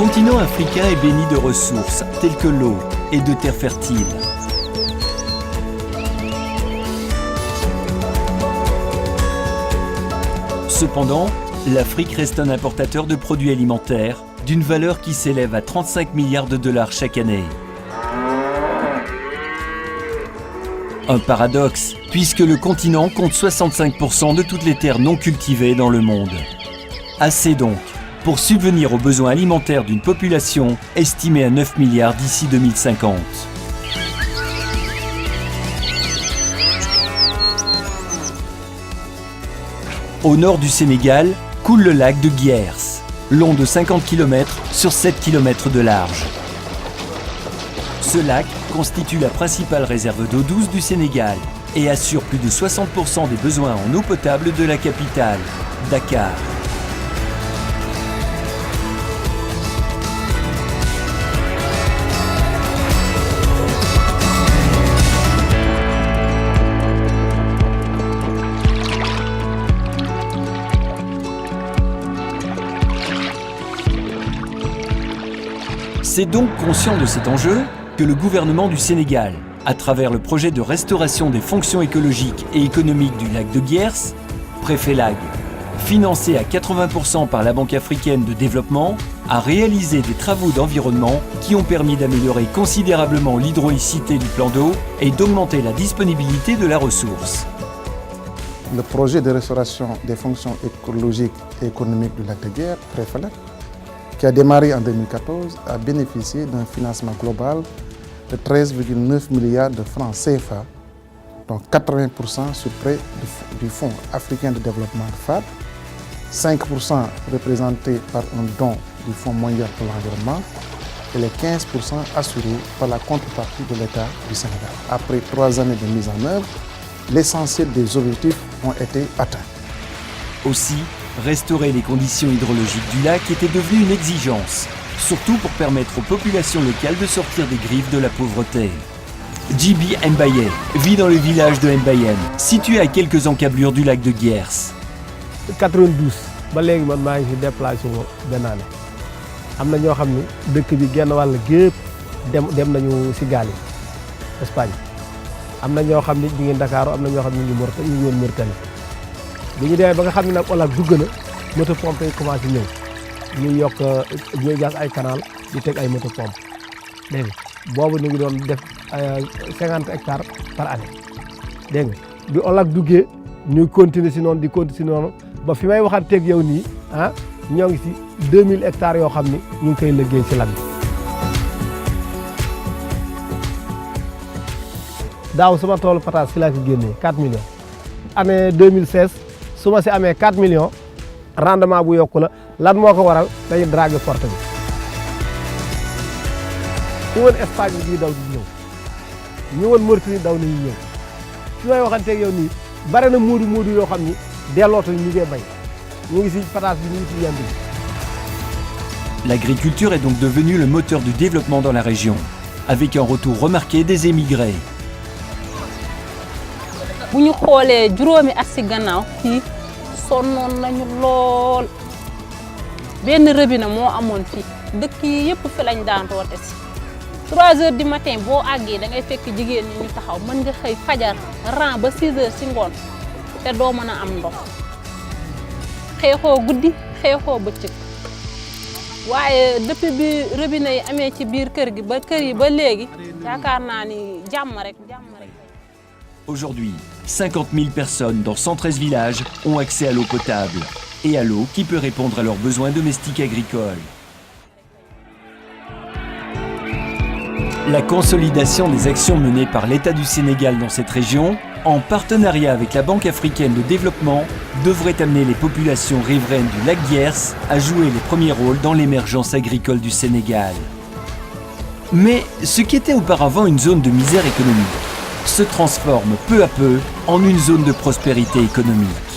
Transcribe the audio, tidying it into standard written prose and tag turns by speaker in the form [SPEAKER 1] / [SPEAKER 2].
[SPEAKER 1] continent africain est béni de ressources telles que l'eau et de terres fertiles. Cependant, l'Afrique reste un importateur de produits alimentaires d'une valeur qui s'élève à 35 milliards de dollars chaque année. Un paradoxe, puisque le continent compte 65% de toutes les terres non cultivées dans le monde. Assez donc pour subvenir aux besoins alimentaires d'une population estimée à 9 milliards d'ici 2050. Au nord du Sénégal coule le lac de Guiers, long de 50 km sur 7 km de large. Ce lac constitue la principale réserve d'eau douce du Sénégal et assure plus de 60% des besoins en eau potable de la capitale, Dakar. C'est donc conscient de cet enjeu que le gouvernement du Sénégal, à travers le projet de restauration des fonctions écologiques et économiques du lac de Guiers, Préfélag, financé à 80% par la Banque africaine de développement, a réalisé des travaux d'environnement qui ont permis d'améliorer considérablement l'hydraulicité du plan d'eau et d'augmenter la disponibilité de la ressource.
[SPEAKER 2] Le projet de restauration des fonctions écologiques et économiques du lac de Guiers, Préfélag, qui a démarré en 2014, a bénéficié d'un financement global de 13,9 milliards de francs CFA, dont 80% sur prêt du Fonds africain de développement FAD, 5% représentés par un don du Fonds mondial pour l'environnement et les 15% assurés par la contrepartie de l'État du Sénégal. Après 3 années de mise en œuvre, l'essentiel des objectifs ont été atteints.
[SPEAKER 1] Aussi, restaurer les conditions hydrologiques du lac était devenu une exigence, surtout pour permettre aux populations locales de sortir des griffes de la pauvreté. Djibi Mbaye vit dans le village de Mbayène, situé à quelques encablures du lac de Guiers.
[SPEAKER 3] 92 ba léegi man maa ngi fi déplacé wu benn année am na ñoo xam ni dëkk bi genn wàll gépp dem nañu si gaal yi Espagne am na ñoo xam ni ñu ngi Dakar am na ñoo xam ni ñu ngi woon Mauritanie bi ñu demee ba nga xam ne nag OLAC dugg na moto pompe yi commencé ñëw ñuy yokk ñuy gas ay canal di teg ay moto pompe dégg nga boobu ñu ngi doon def 50 hectares par année dégg nga bi OLAC duggee ñuy continuer si noonu di continuer si noonu ba fi may waxanteeg yow nii ñoo ngi si 2000 hectares yoo xam ni ñu ngi koy liggéey si lac bi. daaw sama toolu pataas fi laa ko génnee 4 millions. année 2016 su ma si amee 4 millions rendement bu yokku la lan moo ko waral dañuy draguer porte bi. ñu woon Espagne bi daw di ñëw ñu woon Mauritanie daw nañu ñëw fi may waxanteeg yow nii bare na muudu yoo xam ni dellootuñu ñu ngi bay ñu ngi si pataas bi ñu ngi si yemb bi.
[SPEAKER 1] L'agriculture est donc devenue le moteur du développement dans la région, avec un retour remarqué des émigrés.
[SPEAKER 4] bu ñu xoolee juróomi at si gannaaw fii sonnoon nañu lool benn robinet moo amoon fii dëkk yi yëpp fi lañ daan roote si 3 heures du matin boo àggee da ngay fekk jigéen ñi ñu taxaw mën nga xëy fajar ran ba 6 heures si ngoon te doo mën a am ndox xeexoo guddi xeexoo bëccëg waaye depuis bi robinet yi amee ci biir kër yi ba léegi yaakaar naa ni jàmm rek.
[SPEAKER 1] Aujourd'hui, 50 000 personnes dans 113 villages ont accès à l'eau potable et à l'eau qui peut répondre à leurs besoins domestiques agricoles. La consolidation des actions menées par l'État du Sénégal dans cette région, en partenariat avec la Banque africaine de développement, devrait amener les populations riveraines du lac Guiers à jouer les premiers rôles dans l'émergence agricole du Sénégal. Mais ce qui était auparavant une zone de misère économique se transforme peu à peu en une zone de prospérité économique.